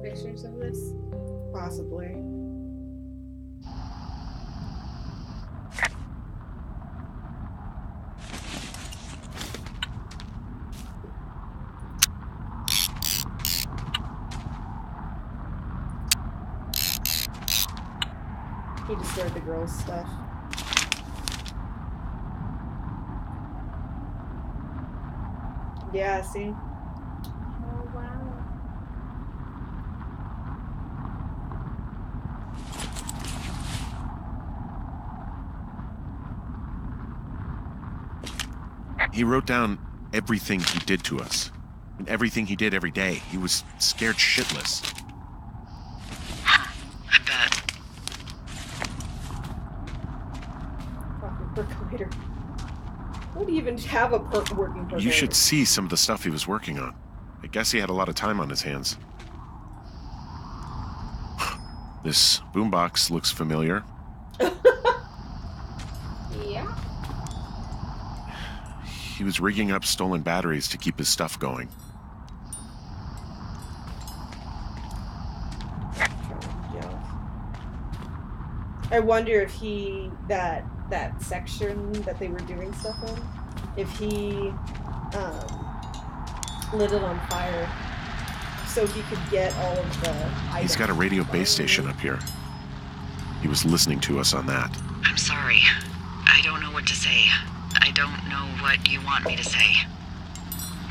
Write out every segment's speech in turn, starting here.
pictures of this? Possibly. He destroyed the girl's stuff. Yeah, see? Oh, wow. He wrote down everything he did to us. And everything he did every day. He was scared shitless. I bet. Fucking percolator. What do you even have a working percolator? You should see some of the stuff he was working on. I guess he had a lot of time on his hands. This boombox looks familiar. Yeah. He was rigging up stolen batteries to keep his stuff going. I wonder if that section that they were doing stuff in, if he lit it on fire so he could get all of the items. He's got a radio base station up here. He was listening to us on that. I'm sorry. I don't know what to say. I don't know what you want me to say.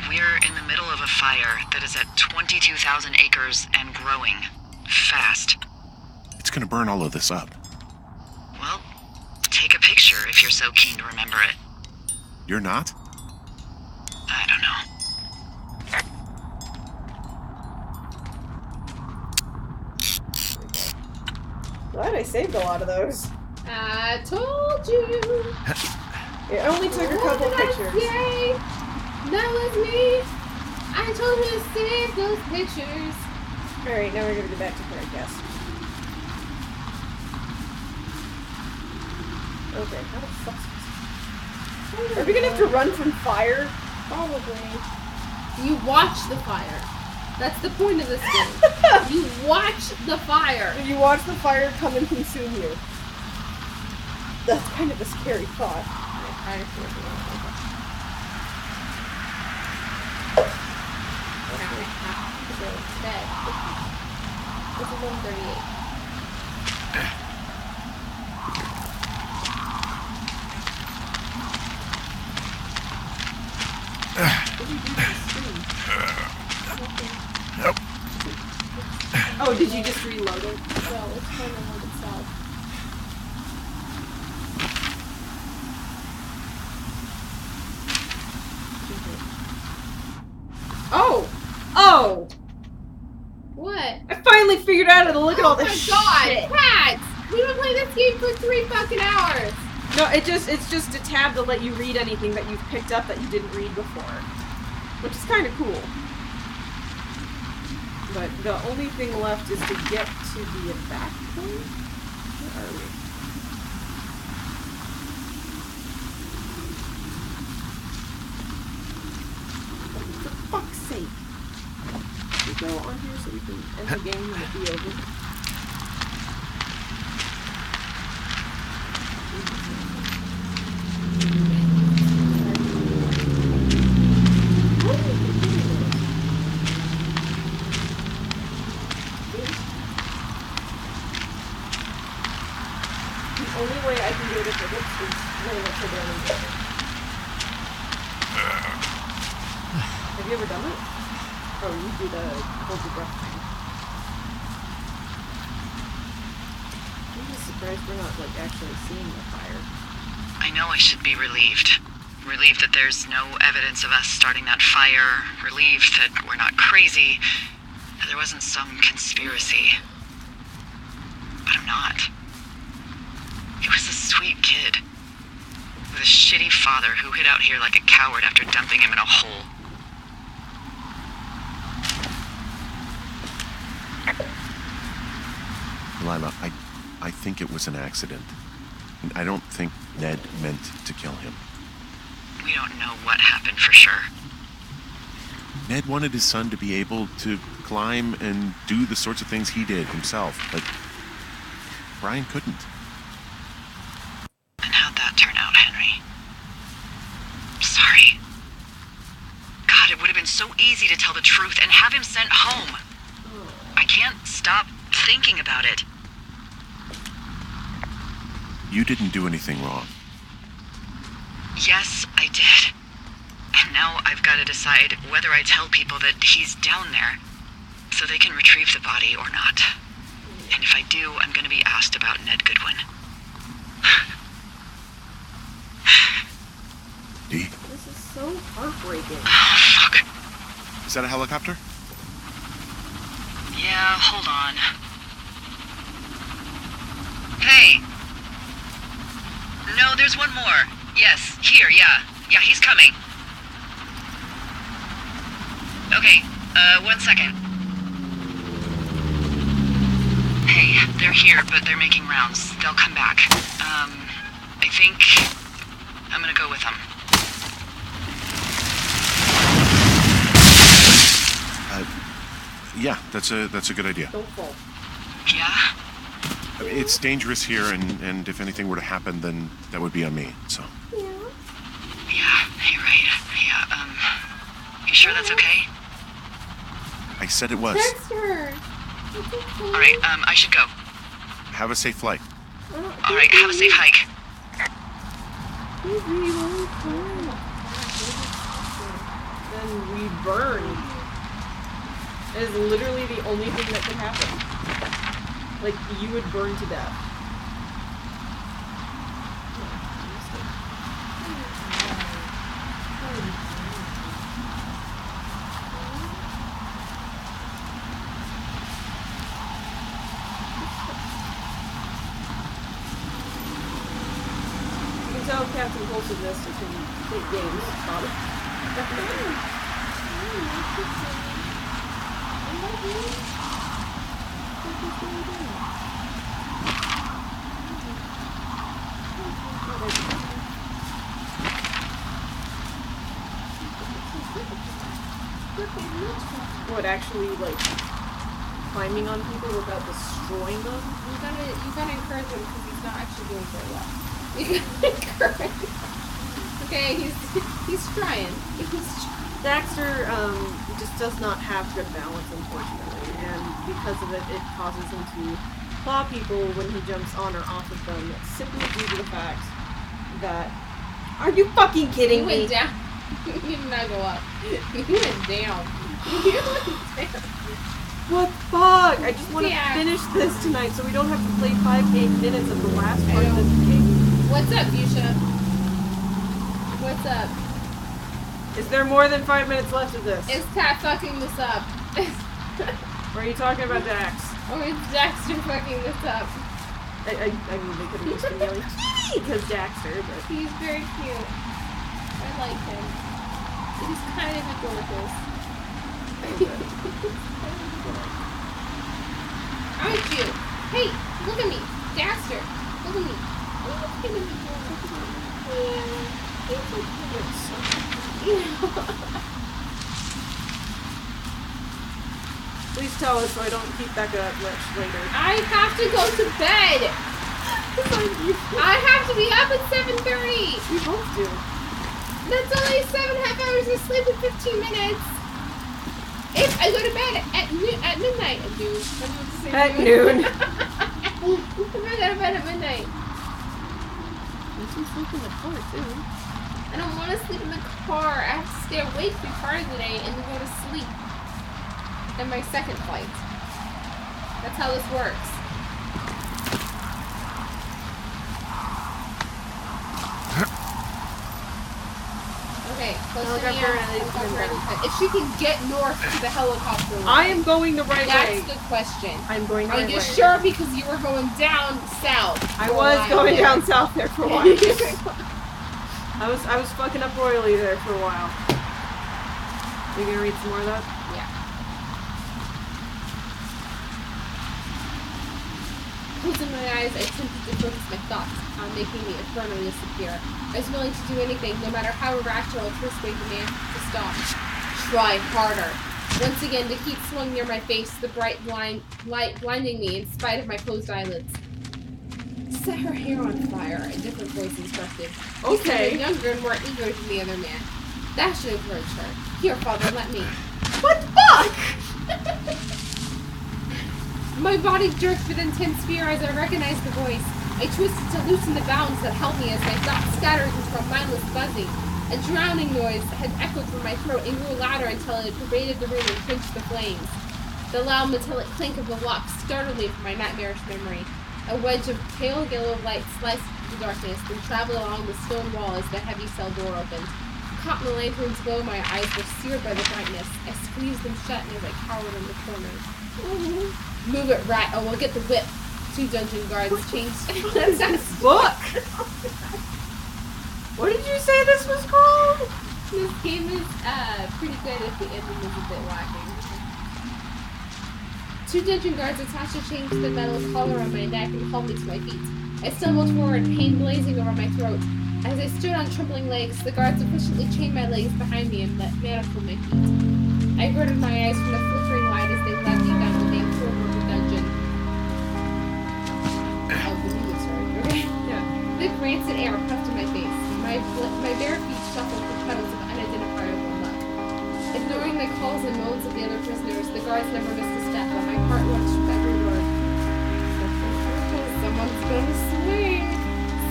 We're in the middle of a fire that is at 22,000 acres and growing. Fast. It's gonna burn all of this up. Well, take a picture if you're so keen to remember it. You're not? I don't know. Glad I saved a lot of those. I told you. It only took a couple pictures. Yay! That was me. I told you to save those pictures. Alright, now we're gonna go back to her, I guess. Okay, how the fuck? Are we gonna have to run from fire? Probably. You watch the fire. That's the point of this game. You watch the fire. You watch the fire come and consume you. That's kind of a scary thought. I feel like we're gonna have to go to bed. This is 1:38. Oh, did you just reload it? No, it's trying to load itself. Oh! Oh! What? I finally figured out how to look at all this shit. Oh my god! Cats! We've been playing this game for 3 fucking hours! No, it's just a tab to let you read anything that you've picked up that you didn't read before. Which is kind of cool. But the only thing left is to get to the evac point. Where are we? Oh, for fuck's sake. We go on here so we can end the game and it be over. The only way I can do it if it hits is running up to the enemy. Have you ever done it? Oh, you do the hold your breath thing. I'm just surprised we're not, like, actually seeing the fire. I know I should be relieved. Relieved that there's no evidence of us starting that fire. Relieved that we're not crazy. That there wasn't some conspiracy. But I'm not. He was a sweet kid. With a shitty father who hid out here like a coward after dumping him in a hole. Lila, I think it was an accident. And I don't think Ned meant to kill him. We don't know what happened for sure. Ned wanted his son to be able to climb and do the sorts of things he did himself, but Brian couldn't. And how'd that turn out, Henry? Sorry. God, it would have been so easy to tell the truth and have him sent home. I can't stop thinking about it. You didn't do anything wrong. Yes, I did. And now I've got to decide whether I tell people that he's down there so they can retrieve the body or not. And if I do, I'm going to be asked about Ned Goodwin. Dee? This is so heartbreaking. Oh, fuck. Is that a helicopter? Yeah, hold on. Hey! No, there's one more. Yes, here, yeah. Yeah, he's coming. Okay, 1 second. Hey, they're here, but they're making rounds. They'll come back. I think I'm gonna go with them. Yeah, that's a good idea. Don't fall. Yeah? I mean, it's dangerous here, and if anything were to happen, then that would be on me, so. Yeah. Yeah, you're right. Yeah, you sure that's okay? I said it was. Dexter! It's okay. Alright, I should go. Have a safe flight. Alright, have a safe hike. He's really cool. Then we burn. It is literally the only thing that could happen. Like, you would burn to death. You can tell Captain Impulsiveness can take games. What, actually, like, climbing on people without destroying them? You gotta encourage him because he's not actually doing very well. You gotta encourage him. Okay, he's trying. Daxter just does not have good balance, unfortunately, and because of it, it causes him to claw people when he jumps on or off of them, simply due to the fact that... Are you fucking kidding me? You went down. You did not go up. You went down. You went down. What the fuck? I just want to Yeah. finish this tonight so we don't have to play 5 minutes of the last part of this game. What's up, Fuchsia? What's up? Is there more than 5 minutes left of this? Is Kat fucking this up? Or are you talking about Dax? Or is Dexter fucking this up? I mean, they could have just been yelling, because Daxter, but... He's very cute. I like him. He's kind of adorable. Aren't you? Hey, look at me. Dexter, look at me. Oh, look at me. Yeah, he's so cute. Please tell us so I don't keep back up much later. I have to go to bed. I have to be up at 7:30. We both do. That's only 7.5 hours of sleep in 15 minutes. If I go to bed at midnight, at noon. At noon. If I go to bed at midnight. You can sleep in the car too. I don't want to sleep in the car. I have to stay awake 3 parts of the day and then go to sleep. And my second flight. That's how this works. Okay, close to me. If she can get north to the helicopter line. I am going the right way. That's the question. I'm going the Are right way. you sure? Because you were going down south. I for a was while going there. down south there for a while. I was fucking up royally there for a while. You gonna read some more of that? Yeah. Closing my eyes, I attempted to focus my thoughts on making the inferno disappear. I was willing to do anything, no matter how irrational or twisted the man to stop. Try harder. Once again, the heat swung near my face, the bright light blinding me in spite of my closed eyelids. Set her hair on fire, a different voice instructed. Okay. He sounded younger and more eager than the other man. That should encourage her. Here, father, let me. What the fuck? My body jerked with intense fear as I recognized the voice. I twisted to loosen the bounds that held me as my thoughts scattered into a mindless buzzing. A drowning noise had echoed from my throat and grew louder until it pervaded the room and quenched the flames. The loud metallic clink of the lock startled me from my nightmarish memory. A wedge of pale yellow light sliced through the darkness, then traveled along the stone wall as the heavy cell door opened. Caught in the lantern's glow, my eyes were seared by the brightness. I squeezed them shut as I cowered in the corner. Move it, rat, or we'll get the whip. 2 dungeon guards changed. That's this book. What did you say this was called? This game is pretty good if the ending is a bit lacking. 2 dungeon guards attached a chain to the metal collar on my neck and hauled me to my feet. I stumbled forward, pain blazing over my throat. As I stood on trembling legs, the guards efficiently chained my legs behind me and manacled my feet. I averted my eyes from the flickering light as they led me down the main corridor of the dungeon. Oh, the music started. Okay. Yeah. The rancid air puffed in my face. My bare feet shuffled the petals of unidentifiable luck. Ignoring the calls and moans of the other prisoners, the guards never missed a step, while my heart lunged with every word. Someone's gonna swing!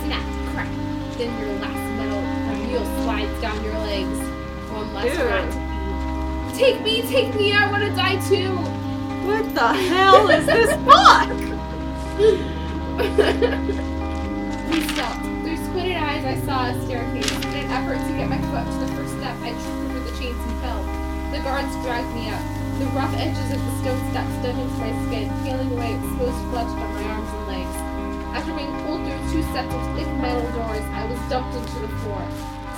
Snap, crack. Then your last metal mule slides down your legs. One last rat to feed. Take me! I want to die too! What the hell is this book? We stopped. Through squinted eyes, I saw a staircase. In an effort to get my foot to the first step, I tripped over the chains and fell. The guards dragged me up. The rough edges of the stone steps dug into my skin, peeling away exposed flesh from my arms and legs. After being pulled through 2 sets of thick metal doors, I was dumped into the floor.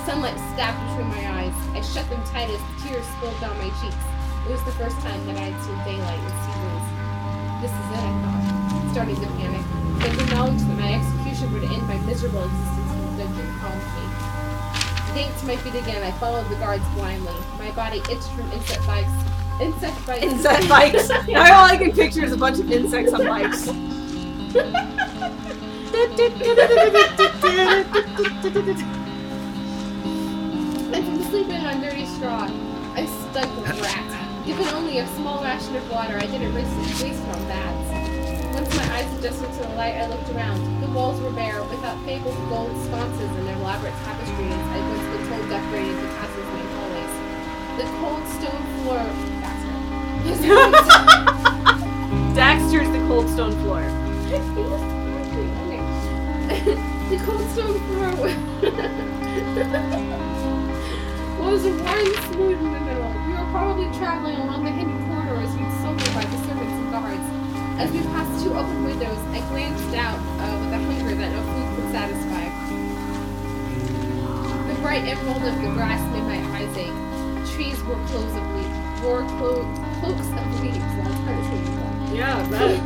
Sunlight stabbed between my eyes. I shut them tight as tears spilled down my cheeks. It was the first time that I had seen daylight in seasons. This is it, I thought, starting to panic. But the knowledge that my execution would end my miserable existence in the dungeon calmed me. Getting to my feet again, I followed the guards blindly. My body itched from insect bites. Insect bites. Now all I can picture is a bunch of insects on bikes. And from sleeping on dirty straw, I stunk of rat. Given only a small ration of water, I didn't waste it on baths. Once my eyes adjusted to the light, I looked around. The walls were bare, without fabled gold sconces and elaborate tapestries I'd once been told decorated the castle's main hallways. The cold stone floor... Daxter's the cold stone floor. The cold stone floor was worn smooth in the middle. We were probably traveling along the hidden corridors used solely by the servants and guards. As we passed 2 open windows, I glanced out with a hunger that no food could satisfy. The bright emerald of the grass made my eyes ache. Trees wore cloaks of leaves. Well, it's hard to say. Yeah, I bet.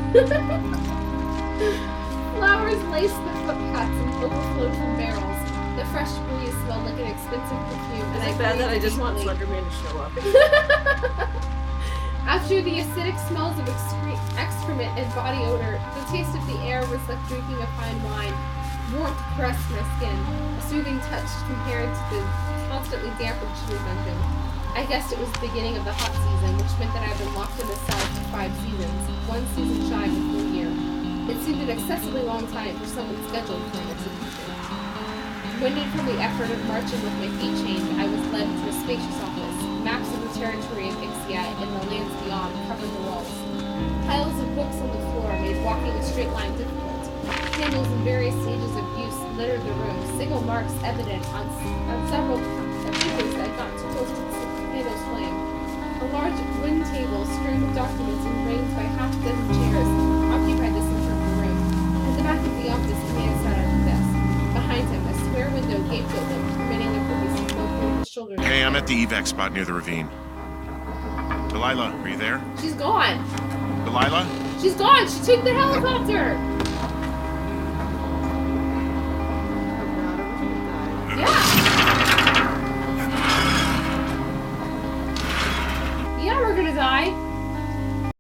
Flowers laced the footpaths and overflowed from barrels. The fresh breeze smelled like an expensive perfume. Is it bad that I just want Slenderman to show up? After the acidic smells of excrement and body odor, the taste of the air was like drinking a fine wine. Warmth caressed my skin, a soothing touch compared to the constantly damp and chilly dungeon. I guessed it was the beginning of the hot season, which meant that I'd been locked in the cell for 5 seasons, 1 season shy of a full year. It seemed an excessively long time for someone scheduled for an execution. Winded from the effort of marching with my feet chained, I was led into a spacious office. Maps of the territory of Ixia and the lands beyond covered the walls. Piles of books on the floor made walking a straight line difficult. Candles in various stages of use littered the room, single marks evident on several fingers that got too close to the candle's flame. A large wooden table, strewn with documents and arranged by half a dozen chairs, occupied the center of the room. At the back of the office, a man sat at his desk. Behind him, a square window gaped open, permitting the priest to poke over his shoulder. Hey, I'm at the evac spot near the ravine. Delilah, are you there? She's gone. Delilah? She's gone. She took the helicopter.